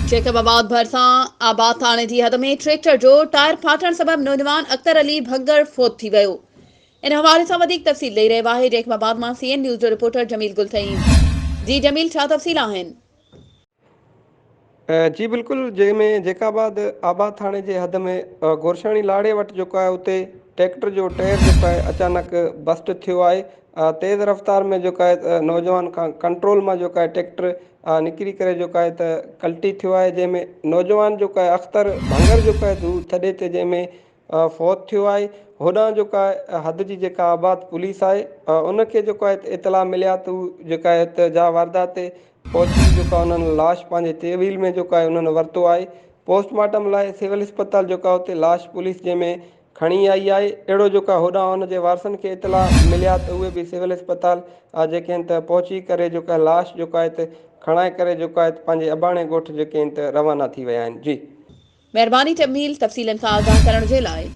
जैकबाबाद भरिसां आबाद थाणे जी हद में ट्रैक्टर जो टायर फाटण सबबि नौजवान अख्तर अली भगड़ फोत थी वियो। इन हवाले सां वधीक तफ़सील ॾेई रहियो आहे जैकबाबाद मां सीएन न्यूज़ जो रिपोर्टर जमील गुलथईन। जी जमील, छा तफ़सील आहिनि? जी बिल्कुलु, जंहिंमें जेकाबाद आबाद थाणे जे हद में गोरशाणी लाड़े वटि जेको आहे उते ट्रैक्टर जो टायर जेको आहे अचानक बस्ट थियो आहे। तेज़ रफ़्तार में जेको आहे नौजवान खां कंट्रोल मां जेको आहे ट्रैक्टर निकिरी करे जेको आहे त कल्टी थियो आहे, जंहिंमें नौजवान जेको आहे अख़्तर भंगर जेको आहे हू थॾे ते जंहिंमें फौत थियो आहे। होॾां जेका आहे हद जी जेका आबाद पुलिस आहे उनखे जेको आहे इतला मिलिया त हू जेका आहे हिते जा वारदात ते पहुची जेका उन्हनि लाश पंहिंजे तहवील में जेको आहे उन्हनि वरितो आहे। पोस्टमार्टम लाइ सिविल अस्पताल जेका उते लाश पुलिस जंहिंमें खणी आई आहे। अहिड़ो जेको आहे होॾां हुनजे वारसनि खे इतला मिलिया त उहे बि सिविल अस्पताल जेके आहिनि त पहुची करे जेको आहे लाश जेको आहे हिते खणाए करे जेको आहे पंहिंजे अबाणे ॻोठ जेके आहिनि त रवाना थी विया आहिनि। जी महिरबानी जमील, तफ़सीलनि सां आगाह करण जे लाइ।